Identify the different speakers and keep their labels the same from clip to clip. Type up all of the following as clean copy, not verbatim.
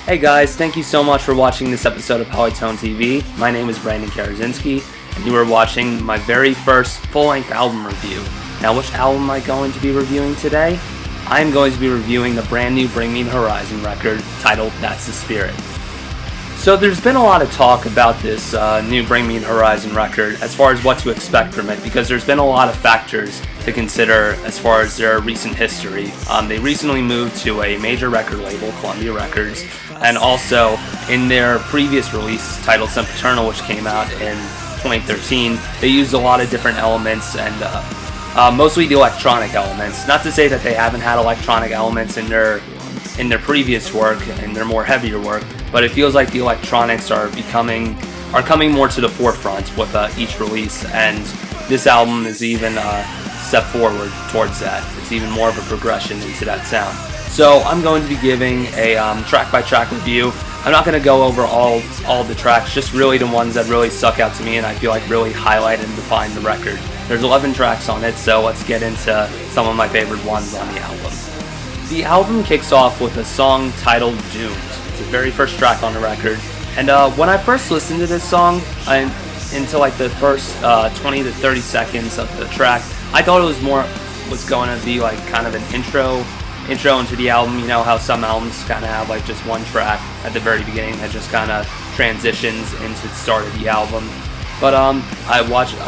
Speaker 1: Hey guys, thank you so much for watching this episode of PolytoneTV. My name is Brandon Karazinski, and you are watching my very first full-length album review. Now, which album am I going to be reviewing today? I am going to be reviewing the brand new Bring Me the Horizon record titled That's the Spirit. So there's been a lot of talk about this new Bring Me the Horizon record as far as what to expect from it, because there's been a lot of factors to consider as far as their recent history. They recently moved to a major record label, Columbia Records, and also in their previous release titled Sempiternal, which came out in 2013, they used a lot of different elements and mostly the electronic elements. Not to say that they haven't had electronic elements in their previous work and their more heavier work, but it feels like the electronics are coming more to the forefront with each release, and this album is even a step forward towards that. It's even more of a progression into that sound. So I'm going to be giving a track-by-track review. I'm not going to go over all the tracks, just really the ones that really stuck out to me and I feel like really highlight and define the record. There's 11 tracks on it, so let's get into some of my favorite ones on the album. The album kicks off with a song titled Doomed. It's the very first track on the record. And when I first listened to this song, into like the first 20 to 30 seconds of the track, I thought it was going to be like kind of an intro into the album. You know how some albums kind of have like just one track at the very beginning that just kind of transitions into the start of the album. But I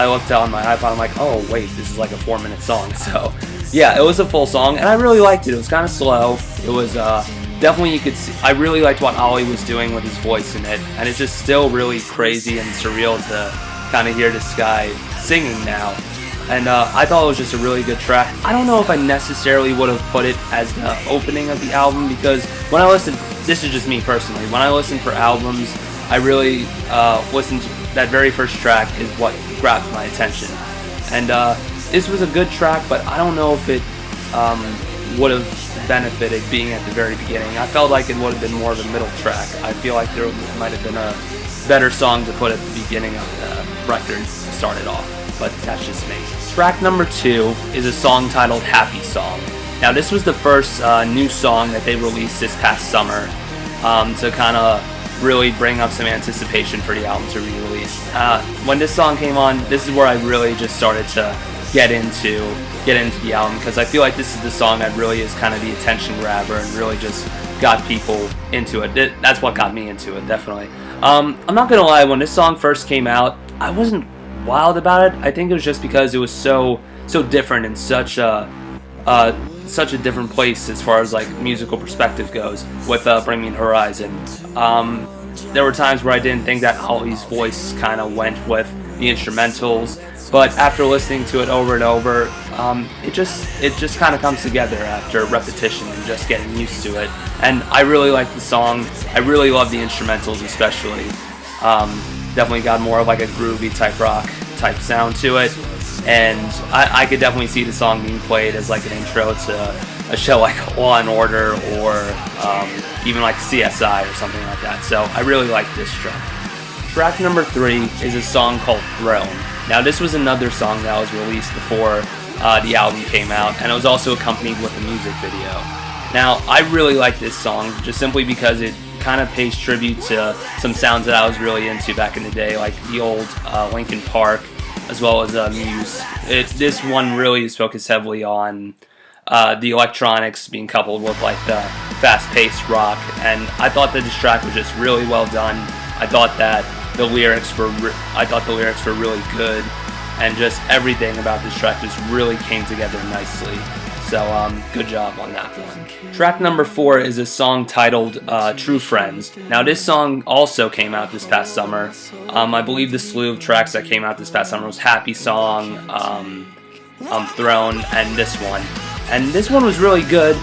Speaker 1: looked on my iPod, I'm like, oh wait, this is like a 4-minute song. So yeah, it was a full song, and I really liked it. It was kind of slow. It was definitely, you could see, I really liked what Ollie was doing with his voice in it, and it's just still really crazy and surreal to kind of hear this guy singing now. And I thought it was just a really good track. I don't know if I necessarily would have put it as the opening of the album, because when I listen, this is just me personally, when I listen for albums, I really listen to that very first track is what grabs my attention. And this was a good track, but I don't know if it would have benefited being at the very beginning. I felt like it would have been more of a middle track. I feel like there might have been a better song to put at the beginning of the record to start it off, but that's just me. Track number 2 is a song titled Happy Song. Now this was the first new song that they released this past summer to kind of really bring up some anticipation for the album to be released. When this song came on, this is where I really just started to get into the album, because I feel like this is the song that really is kind of the attention grabber and really just got people into it. That's what got me into it, definitely. I'm not gonna lie, when this song first came out, I wasn't wild about it. I think it was just because it was so different and such a different place as far as like musical perspective goes with Bring Me the Horizon. There were times where I didn't think that Ollie's voice kind of went with the instrumentals, but after listening to it over and over, it just kind of comes together after repetition and just getting used to it. And I really like the song. I really love the instrumentals, especially. Definitely got more of like a groovy type rock type sound to it, and I could definitely see the song being played as like an intro to a show like Law and Order or even like CSI or something like that. So I really like this track. Track number 3 is a song called Throne. Now this was another song that was released before the album came out, and it was also accompanied with a music video. Now I really like this song just simply because it kind of pays tribute to some sounds that I was really into back in the day, like the old Linkin Park, as well as Muse. This one really is focused heavily on the electronics being coupled with like the fast-paced rock, and I thought that this track was just really well done. I thought that the lyrics were really good, and just everything about this track just really came together nicely. So good job on that one. Track number 4 is a song titled True Friends. Now this song also came out this past summer. I believe the slew of tracks that came out this past summer was Happy Song, Throne, and this one. And this one was really good.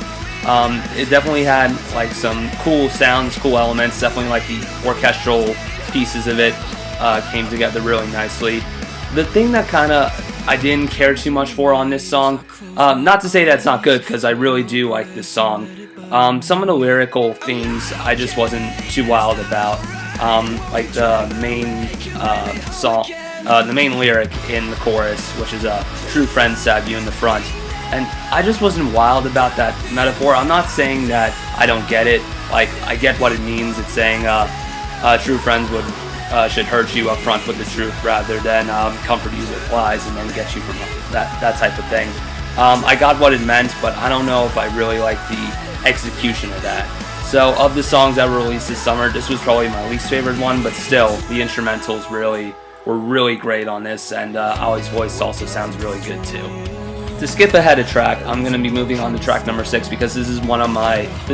Speaker 1: It definitely had like some cool sounds, cool elements. Definitely like the orchestral pieces of it came together really nicely. The thing that kind of I didn't care too much for on this song, not to say that's not good, because I really do like this song. Some of the lyrical themes I just wasn't too wild about, like the main the main lyric in the chorus, which is true friends stab you in the front. And I just wasn't wild about that metaphor. I'm not saying that I don't get it. Like, I get what it means. It's saying true friends should hurt you up front with the truth rather than comfort you with lies and then get you from that type of thing. I got what it meant, but I don't know if I really like the execution of that. So of the songs that were released this summer, this was probably my least favorite one, but still, the instrumentals were really great on this, and Ollie's voice also sounds really good too. To skip ahead a track, I'm going to be moving on to track number 6 because this is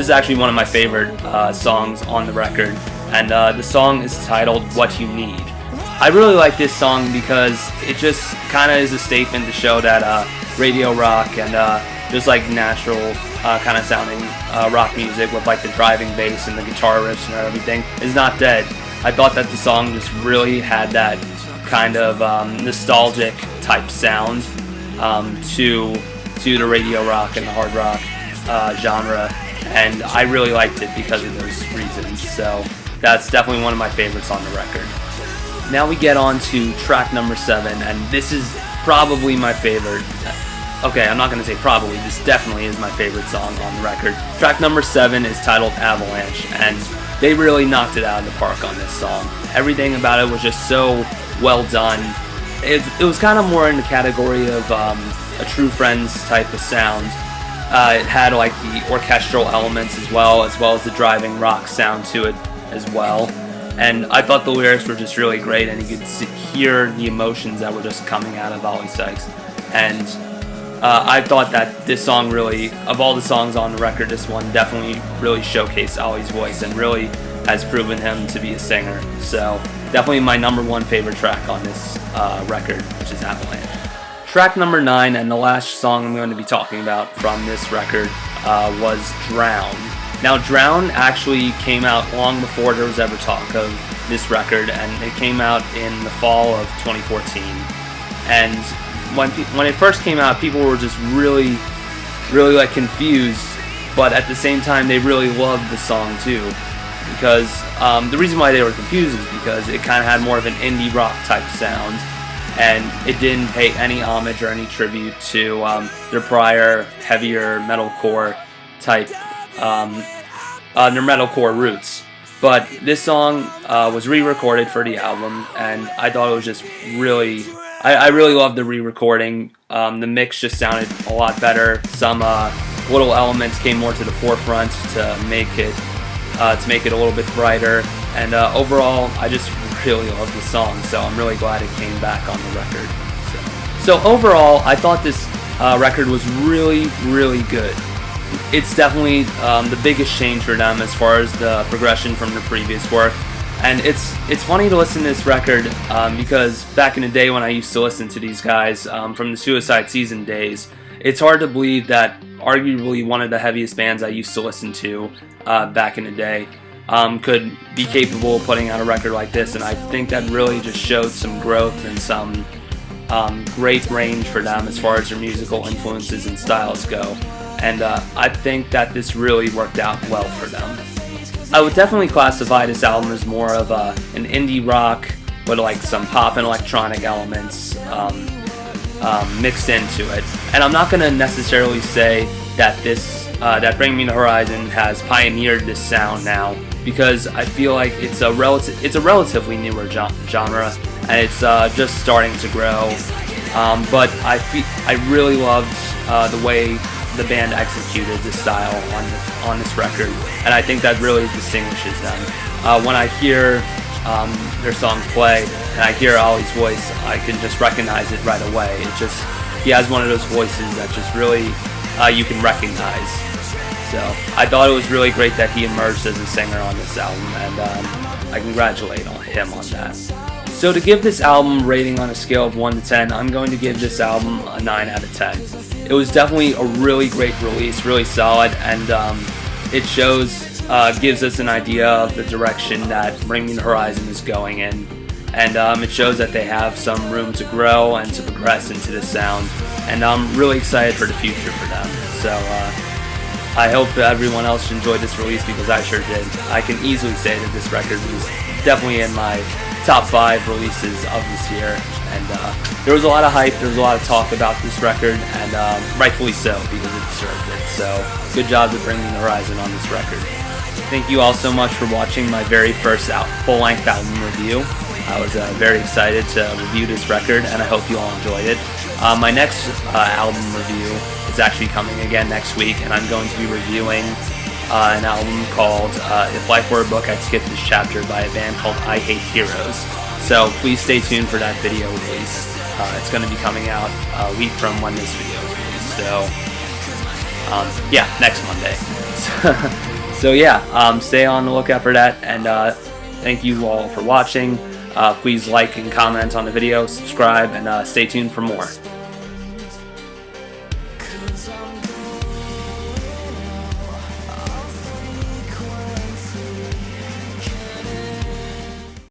Speaker 1: actually one of my favorite songs on the record, and the song is titled "What You Need." I really like this song because it just kind of is a statement to show that radio rock and just like natural kind of sounding rock music with like the driving bass and the guitar riffs and everything is not dead. I thought that the song just really had that kind of nostalgic type sound to the radio rock and the hard rock genre, and I really liked it because of those reasons. So that's definitely one of my favorites on the record. Now we get on to track number 7, and this is probably my favorite. Okay, I'm not going to say probably, this definitely is my favorite song on the record. Track number 7 is titled Avalanche, and they really knocked it out of the park on this song. Everything about it was just so well done. It was kind of more in the category of a True Friends type of sound. It had like the orchestral elements as well as the driving rock sound to it as well. And I thought the lyrics were just really great, and you could hear the emotions that were just coming out of Ollie Sykes. And I thought that this song really, of all the songs on the record, this one definitely really showcased Ollie's voice and really has proven him to be a singer. So definitely my number 1 favorite track on this record, which is Avalanche. Track number 9, and the last song I'm going to be talking about from this record, was Drown. Now, Drown actually came out long before there was ever talk of this record, and it came out in the fall of 2014. And when it first came out, people were just really like confused, but at the same time, they really loved the song too. Because the reason why they were confused is because it kind of had more of an indie rock type sound, and it didn't pay any homage or any tribute to their prior heavier metalcore type their metalcore roots. But this song was re-recorded for the album, and I thought it was just really, I really loved the re-recording. The mix just sounded a lot better. Some little elements came more to the forefront to make it a little bit brighter. And overall, I just really loved the song, so I'm really glad it came back on the record. So overall, I thought this record was really, really good. It's definitely the biggest change for them as far as the progression from the previous work. And it's funny to listen to this record because back in the day when I used to listen to these guys from the Suicide Season days, it's hard to believe that arguably one of the heaviest bands I used to listen to back in the day could be capable of putting out a record like this. And I think that really just showed some growth and some great range for them as far as their musical influences and styles go. And I think that this really worked out well for them. I would definitely classify this album as more of an indie rock with like some pop and electronic elements mixed into it. And I'm not going to necessarily say that that Bring Me the Horizon has pioneered this sound now, because I feel like it's a relatively newer genre, and it's just starting to grow. But I really loved the way the band executed this style on this record, and I think that really distinguishes them. When I hear their songs play and I hear Ollie's voice, I can just recognize it right away. He has one of those voices that just really you can recognize. So I thought it was really great that he emerged as a singer on this album, and I congratulate him on that. So to give this album rating on a scale of 1 to 10, I'm going to give this album a 9 out of 10. It was definitely a really great release, really solid, and it gives us an idea of the direction that Bring Me the Horizon is going in. And it shows that they have some room to grow and to progress into this sound. And I'm really excited for the future for them. So I hope everyone else enjoyed this release, because I sure did. I can easily say that this record was definitely in my top 5 releases of this year. And there was a lot of hype, there was a lot of talk about this record, and rightfully so, because it deserved it. So good job to Bring Me the Horizon on this record. Thank you all so much for watching my very first full-length album review. I was very excited to review this record, and I hope you all enjoyed it. My next album review is actually coming again next week, and I'm going to be reviewing an album called If Life Were a Book, I'd Skip This Chapter by a band called I Hate Heroes. So please stay tuned for that video release. It's going to be coming out a week from when this video is released. So yeah, next Monday. So yeah, stay on the lookout for that, and thank you all for watching. Please like and comment on the video, subscribe, and stay tuned for more.